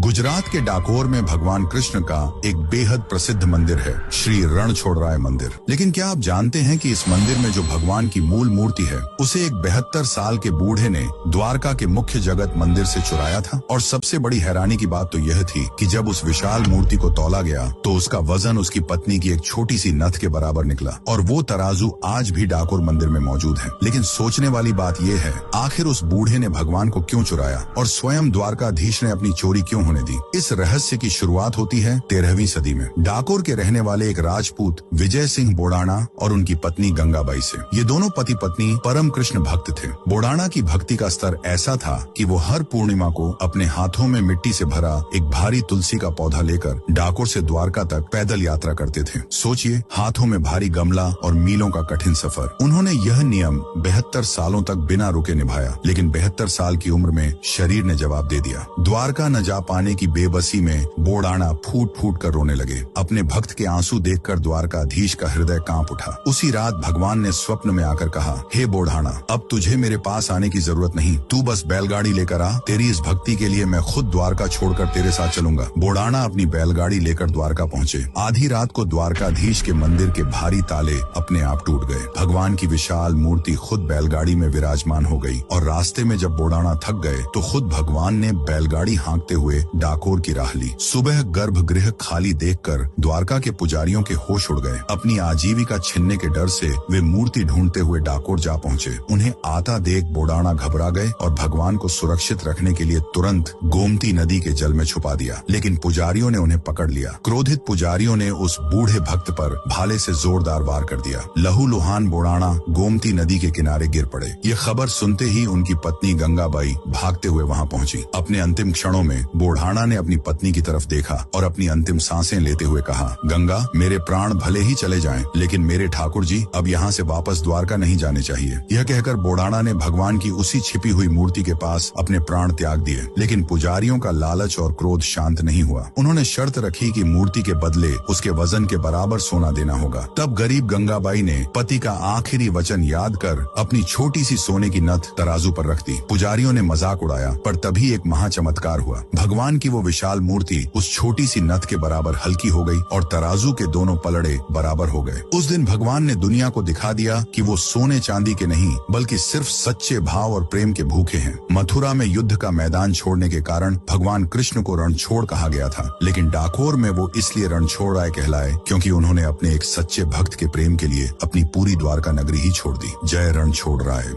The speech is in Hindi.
गुजरात के डाकोर में भगवान कृष्ण का एक बेहद प्रसिद्ध मंदिर है, श्री रणछोड़राय मंदिर। लेकिन क्या आप जानते हैं कि इस मंदिर में जो भगवान की मूल मूर्ति है उसे एक 72 साल के बूढ़े ने द्वारका के मुख्य जगत मंदिर से चुराया था। और सबसे बड़ी हैरानी की बात तो यह थी कि जब उस विशाल मूर्ति को तौला गया तो उसका वजन उसकी पत्नी की एक छोटी सी नथ के बराबर निकला। और वो तराजू आज भी डाकोर मंदिर में मौजूद है। लेकिन सोचने वाली बात यह है, आखिर उस बूढ़े ने भगवान को क्यों चुराया और स्वयं द्वारकाधीश ने अपनी चोरी क्यों होने दी? इस रहस्य की शुरुआत होती है 13वीं सदी में डाकोर के रहने वाले एक राजपूत विजय सिंह बोड़ाना और उनकी पत्नी गंगाबाई से। ये दोनों पति पत्नी परम कृष्ण भक्त थे। बोड़ाना की भक्ति का स्तर ऐसा था कि वो हर पूर्णिमा को अपने हाथों में मिट्टी से भरा एक भारी तुलसी का पौधा लेकर डाकोर से द्वारका तक पैदल यात्रा करते थे। सोचिए, हाथों में भारी गमला और मीलों का कठिन सफर। उन्होंने यह नियम 72 सालों तक बिना रुके निभाया। लेकिन 72 साल की उम्र में शरीर ने जवाब दे दिया। द्वारका न जा पाने की बेबसी में बोड़ाना फूट फूट कर रोने लगे। अपने भक्त के आंसू देखकर द्वारकाधीश का हृदय कांप उठा। उसी रात भगवान ने स्वप्न में आकर कहा, हे बोड़ाना, अब तुझे मेरे पास आने की जरूरत नहीं, तू बस बैलगाड़ी लेकर आ। तेरी इस भक्ति के लिए मैं खुद द्वारका छोड़कर तेरे साथ चलूंगा। बोड़ाना अपनी बैलगाड़ी लेकर द्वारका पहुँचे। आधी रात को द्वारकाधीश के मंदिर के भारी ताले अपने आप टूट गए। भगवान की विशाल मूर्ति खुद बैलगाड़ी में विराजमान हो गई। और रास्ते में जब बोड़ाना थक गए तो खुद भगवान ने बैलगाड़ी हाँकते हुए डाकोर की राह ली। सुबह गर्भगृह खाली देखकर द्वारका के पुजारियों के होश उड़ गए। अपनी आजीविका छिनने के डर से वे मूर्ति ढूंढते हुए डाकोर जा पहुंचे। उन्हें आता देख बोड़ाना घबरा गए और भगवान को सुरक्षित रखने के लिए तुरंत गोमती नदी के जल में छुपा दिया। लेकिन पुजारियों ने उन्हें पकड़ लिया। क्रोधित पुजारियों ने उस बूढ़े भक्त पर भाले से जोरदार वार कर दिया। लहूलुहान बोड़ाना गोमती नदी के किनारे गिर पड़े। ये खबर सुनते ही उनकी पत्नी गंगाबाई भागते हुए वहां पहुंची। अपने अंतिम क्षणों में बोड़ाना ने अपनी पत्नी की तरफ देखा और अपनी अंतिम सांसें लेते हुए कहा, गंगा, मेरे प्राण भले ही चले जाएं, लेकिन मेरे ठाकुर जी अब यहाँ से वापस द्वारका नहीं जाने चाहिए। यह कहकर बोड़ाना ने भगवान की उसी छिपी हुई मूर्ति के पास अपने प्राण त्याग दिए। लेकिन पुजारियों का लालच और क्रोध शांत नहीं हुआ। उन्होंने शर्त रखी कि मूर्ति के बदले उसके वजन के बराबर सोना देना होगा। तब गरीब गंगाबाई ने पति का आखिरी वचन याद कर अपनी छोटी सी सोने की नथ तराजू पर रख दी। पुजारियों ने मजाक उड़ाया, पर तभी एक महाचमत्कार हुआ। भगवान की वो विशाल मूर्ति उस छोटी सी नथ के बराबर हल्की हो गई और तराजू के दोनों पलड़े बराबर हो गए। उस दिन भगवान ने दुनिया को दिखा दिया कि वो सोने चांदी के नहीं बल्कि सिर्फ सच्चे भाव और प्रेम के भूखे हैं। मथुरा में युद्ध का मैदान छोड़ने के कारण भगवान कृष्ण को रणछोड़ कहा गया था। लेकिन डाकोर में वो इसलिए रणछोड़राय कहलाए क्योंकि उन्होंने अपने एक सच्चे भक्त के प्रेम के लिए अपनी पूरी द्वारका नगरी ही छोड़ दी। जय रणछोड़राय।